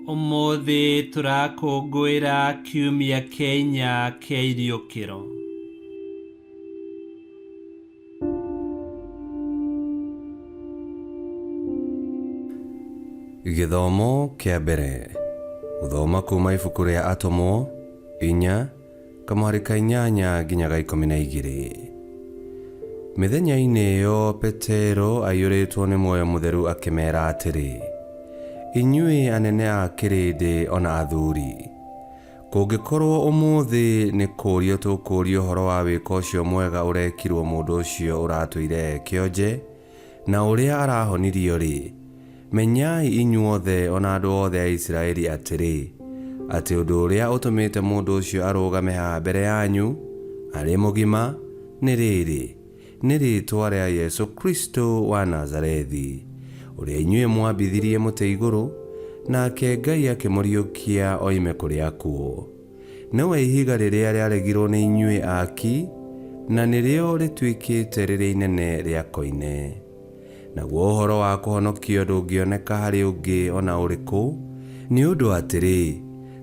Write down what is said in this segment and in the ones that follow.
Umuthi turakũngũĩra kiumia Kenya kĩa iriũkĩro. Gĩthomo kĩa mbere. Gũthoma kuma ibuku rĩa Atomwo 4:8 nginyaga 12. Mĩthenya-inĩ ĩyo Petero aiyũrĩtwo nĩ Muoyo Mũtheru akĩmeera atĩrĩ, inyuĩ anene a kĩrĩndĩ ona athuri, kũngĩkorwo ũmũthĩ nĩ kũũrio tũkũũrio ũhoro wa wĩko ũcio mwega ũrekirwo mũndũ ũcio ũratũire kĩonje na ũrĩa arahonirio rĩ, menyai inyuothe ona andũ othe a Isiraeli atĩrĩ, atĩ ũndũ ũrĩa ũtũmĩte mũndũ ũcio arũgame haha mbere yanyu arĩ mũgima nĩ rĩrĩ, nĩ rĩĩtwa rĩa Yesu Kristo wa Nazarethi, ũrĩa inyuĩ mwambithirie mũtĩ igũrũ, nake Ngai akĩmũriũkia oime kũrĩ akuũ. Nĩwe ihiga rĩrĩa rĩaregirwo nĩ inyuĩ aaki, na nĩrĩo rĩtuĩkĩte rĩrĩ inene rĩa koine. Naguo ũhoro wa kũhonokio ndũngĩoneka harĩ ũngĩ ona ũrĩkũ, nĩ ũndũ atĩrĩ,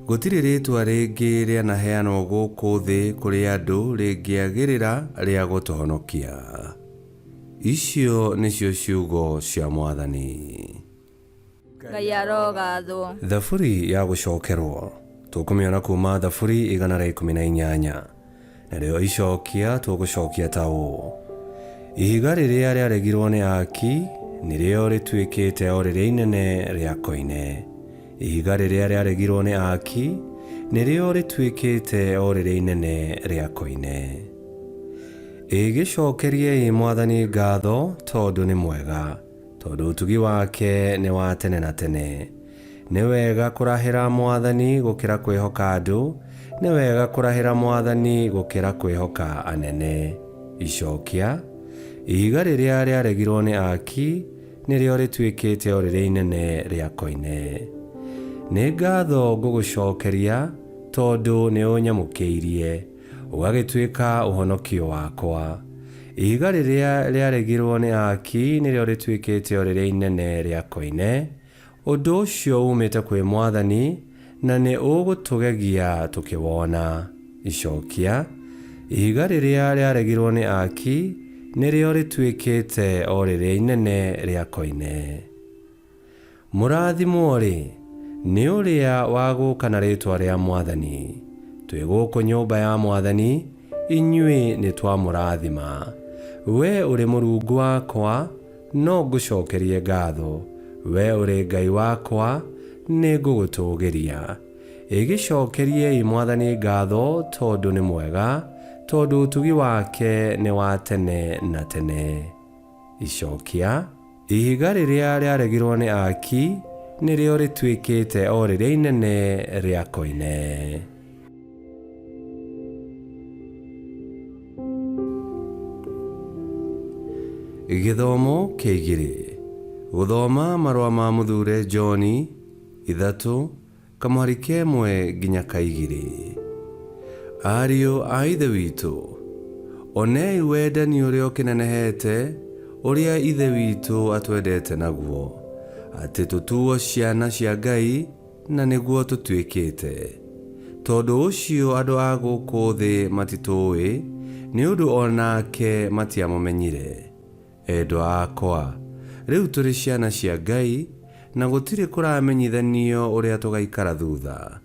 gũtirĩ rĩĩtwa rĩngĩ rĩanaheanwo gũkũ thĩ kũrĩ andũ rĩngĩagĩrĩra rĩa gũtũhonokia. Icio nĩcio ciugo cia Mwathani. Ngai arogathwo. Thaburi ya gũcokerwo. Tũkũmĩona kuma Thaburi 118. Narĩo icokia tũgũcokia ta ũũ. Ihiga rĩrĩa rĩaregirwo nĩ aaki nĩrĩo rĩtuĩkĩte o rĩrĩa inene rĩa koine. Ihiga rĩrĩa rĩaregirwo nĩ aaki nĩrĩo rĩtuĩkĩte o rĩrĩa inene rĩa koine. Ĩgĩcokeriei Mwathani ngatho tondũ nĩ mwega, tondũ ũtugi wake nĩ wa tene na tene. Nĩ wega kũrahĩra Mwathani gũkĩra kwĩhoka andũ, nĩ wega kũrahĩra Mwathani gũkĩra kwĩhoka anene. Icokia. Ihiga rĩrĩa rĩaregirwo nĩ aaki nĩrĩo rĩtuĩkĩte o rĩrĩa inene rĩa koine. Nĩ ngatho ngũgũcokeria tondũ nĩ ũnyamũkĩirie, ũgagĩtuĩka ũhonokio wakwa. Ihiga rĩrĩa rĩaregirwo nĩ aaki nĩrĩo rĩtuĩkĩte o rĩrĩa inene rĩa koine. Ũndũ ũcio umĩte kwĩ Mwathani na nĩ ũgũtũgegia tũkĩwona. Icokia. Ihiga rĩrĩa rĩaregirwo nĩ aaki nĩrĩo rĩtuĩkĩte o rĩrĩa inene rĩa koine. Mũrathimwo-rĩ, nĩ ũrĩa wagũũka na rĩĩtwa rĩa Mwathani. Twĩ gũkũ nyũmba ya Mwathani, inyuĩ nĩ twamũrathima. We ũrĩ Mũrungu wakwa, no ngũcokerie ngatho. We ũrĩ Ngai wakwa, nĩ ngũgũtũũgĩria. Ĩgĩcokeriei Mwathani ngatho tondũ nĩ mwega, tondũ ũtugi wake nĩ wa tene na tene. Icokia. Ihiga rĩrĩa rĩaregirwo nĩ aaki nĩrĩo rĩtuĩkĩte o rĩrĩa inene rĩa koine. Gĩthomo kĩa igĩrĩ. Gũthoma marũa ma mũthure John 3:1 nginya 2. Ariũ a Ithe witũ, onei wendani ũrĩa ũkĩnenehete, ũrĩa Ithe witũ atwendete naguo, atĩ tũtuo ciana cia Ngai, na nĩguo tũtuĩkĩte. Tondũ ũcio andũ a gũkũ thĩ matitũĩ, nĩ ũndũ onake matiamũmenyire. Endwa akwa, rĩu tũrĩ ciana cia Ngai, na gũtirĩ kũramenyithanio ũrĩa tũgaikara thutha.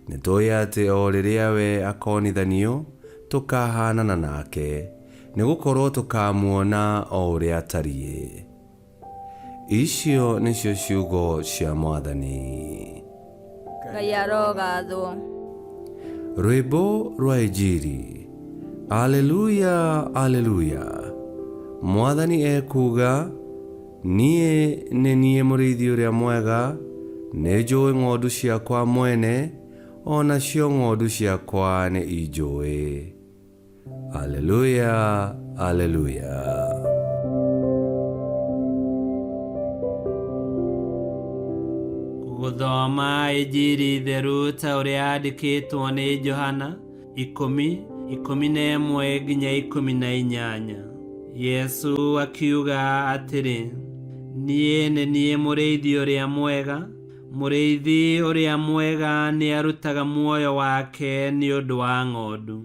Nĩtũĩ atĩ o rĩrĩa we akonithanio, tũkahanana nake, nĩgũkorwo tũkamuona o ũrĩa atariĩ. Icio nĩcio ciugo cia Mwathani. Ngai arogathwo. Rwĩmbo rwa Injili. Aleluya, aleluya. Mwathani ekuga, niĩ nĩ niĩ mũrĩithi ũrĩa mwega, nĩ njũĩ ng'ondu ciakwa mwene, ona cio ng'ondu ciakwa nĩ injũĩ. Aleluya, aleluya. Gũthoma Injili theru ta ũrĩa yandĩkĩtwo nĩ Johana 10:11 nginya 18. Yesu akiuga atĩrĩ, niĩ nĩ niĩ mũrĩithi ũrĩa mwega, Mũrĩithi ũrĩa mwega nĩ arutaga muoyo wake nĩ ũndũ wa ng'ondu.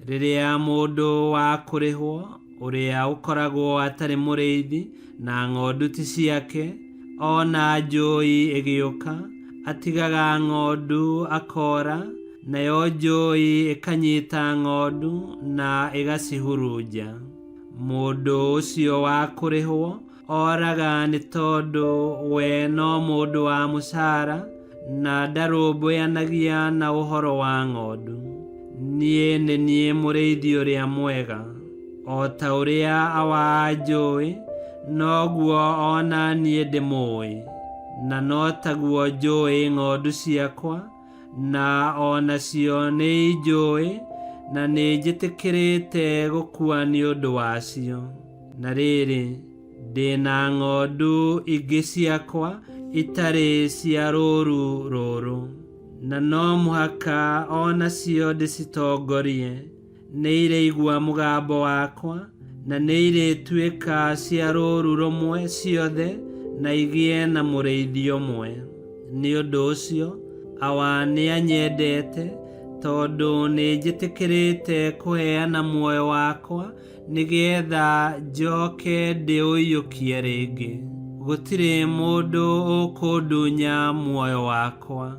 Rĩrĩa mũndũ wa kũrĩhwo ũrĩa ũkoragwo atarĩ mũrĩithi na ng'ondu ti ciake, ona njũi ĩgĩũka atigaga ng'ondu akora, nayo njũi ĩkanyita ng'ondu na ĩgacihurunja. Mũndũ ũcio wa kũrĩhwo oraga nĩ tondũ we no mũndũ wa mũcara na ndarũmbũyanagia na ũhoro wa ng'ondu. Niĩ nĩ niĩ mũrĩithi ũrĩa mwega, o ta ũrĩa awa njũĩ, noguo ona niĩ ndĩmũĩ, na no taguo njũĩ ng'ondu ciakwa, na onacio nĩ njũĩ, na nĩ njĩtĩkĩrĩte gũkua nĩ ũndũ wacio. Na rĩrĩ, ndĩna ng'ondu ingĩ ciakwa itarĩ cia rũũru rũrũ, na no mũhaka onacio ndĩcitongorie. Nĩ ireigua mũgambo wakwa, na nĩ irĩtuĩka cia rũũru rũmwe ciothe, na igĩe na mũrĩithi ũmwe. Nĩ ũndũ ũcio, awa nĩ anyendete, tondũ nĩ njĩtĩkĩrĩte kũheana muoyo wakwa, nĩgetha njoke ndĩũiyũkie rĩngĩ. Gũtirĩ mũndũ ũkũndunya muoyo wakwa,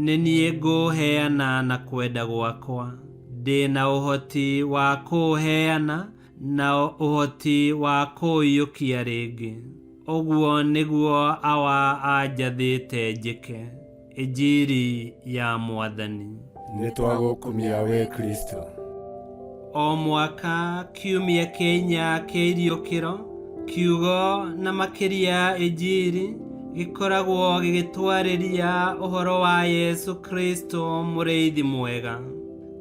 nĩ niĩ ngũheana na kwenda gwakwa. Ndĩna ũhoti wa kũũheana na ũhoti wa kũũiyũkia rĩngĩ. Ũguo nĩguo awa anjathĩte njĩke. Injiri ya Mwathani. Nĩ twagũkumia we Kristo. O mwaka kiumia kĩinya kĩa iriũkĩro, kiugo na makĩria injiri gĩkoragwo gĩgĩtwarĩria ũhoro wa Yesu Kristo mũrĩithi mwega.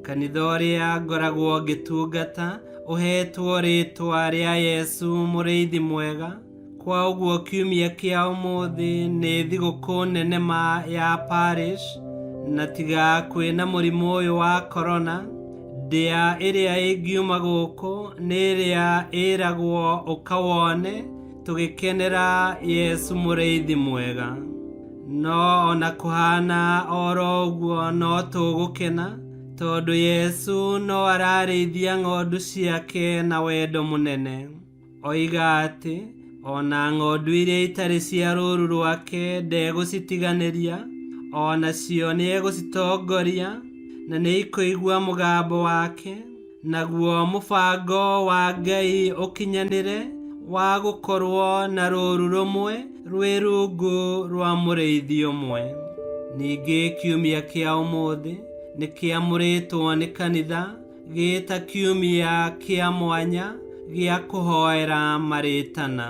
Kanitha ũrĩa ngoragwo ngĩtungata ũhetwo rĩtwa rĩa Yesu mũrĩithi mwega. Kwa ũguo kiumia kĩa ũmũthĩ nĩ thigũkũ nene ma ya parish, na tiga kwĩna mũrimũ ũyũ wa corona, ndĩa ĩrĩa ĩngiuma gũkũ nĩ ĩrĩa ĩragwo ũkawone tũgĩkenera Yesu mũrĩithi mwega. No ona kũhana oro ũguo no tũgũkena, tondũ Yesu no ararĩithia ng'ondu ciake na wendo mũnene. Oiga atĩ ona ng'ondu iria itarĩ cia rũũru rwake ndegũcitiganĩria, onacio nĩ egũcitongoria, na nĩ ikũigua mũgambo wake, naguo mũbango wa Ngai ũkinyanĩre wa gũkorwo na rũũru rũmwe rwĩ rungu rwa mũrĩithi ũmwe. Ningĩ kiumia kĩa ũmũthĩ nĩ kĩamũrĩtwo nĩ kanitha gĩta kiumia kĩa mwanya gĩa kũhoera marĩtana,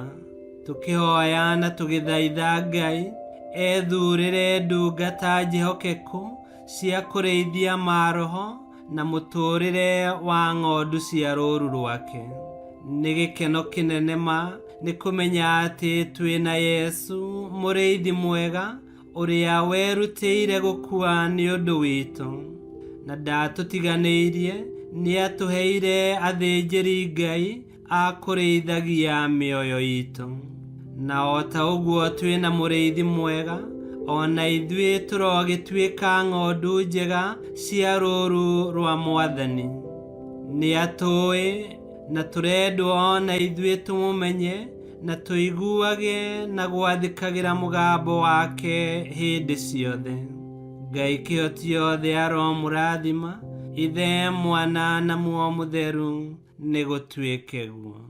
tũkĩhoya na tũgĩthaitha Ngai ethurĩre ndungata njĩhokeku cia kũrĩithia maroho na mũtũrĩre wa ng'ondu cia rũũru rwake. Nĩ gĩkeno kĩnene ma nĩ kũmenya atĩ twĩna Yesu mũrĩithi mwega, ũrĩa werutĩire gũkua nĩ ũndũ witũ, na ndatũtiganĩirie, nĩ atũheire athĩnjĩri Ngai a kũrĩithagia mĩoyo itũ. Na o ta ũguo twĩna mũrĩithi mwega, ona ithuĩ tũrogĩtuĩka ng'ondu njega cia rũũru rwa Mwathani. Nĩ atũĩ na tũrendwo ona ithuĩ tũmũmenye, na tũiguage na gwathĩkagĩra mũgambo wake hĩndĩ ciothe. Ngai kĩhoti yothe aromũrathima, Ithe, Mwana na Muoyo Mũtheru, nĩ gũtuĩke guo.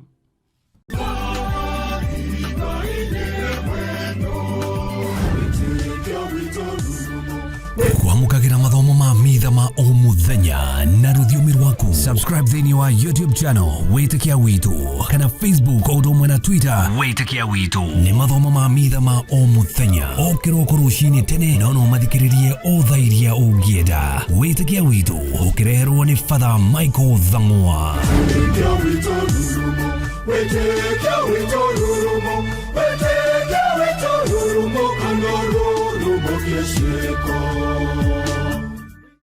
Kwamũkagĩra mathomo ma mitha ma o mũthenya na rũthiomi rwaku. Subscribe thĩinĩ wa YouTube channel Wĩtĩkia Witũ, kana Facebook o ũndũ ũmwe na Twitter Wĩtĩkia Witũ. Nĩ mathomo ma mitha ma o mũthenya, o kĩroko rũcinĩ tene, no mathikĩrĩrie o thaa iria ũngĩenda. Wĩtĩkia Witũ ũkĩreherwo nĩ Father Michael Thang'wa. Wĩtĩkia Witũ rurumo, Wĩtĩkia Witũ rurumo, Wĩtĩkia Witũ rurumo, kana rurumo kĩciĩko.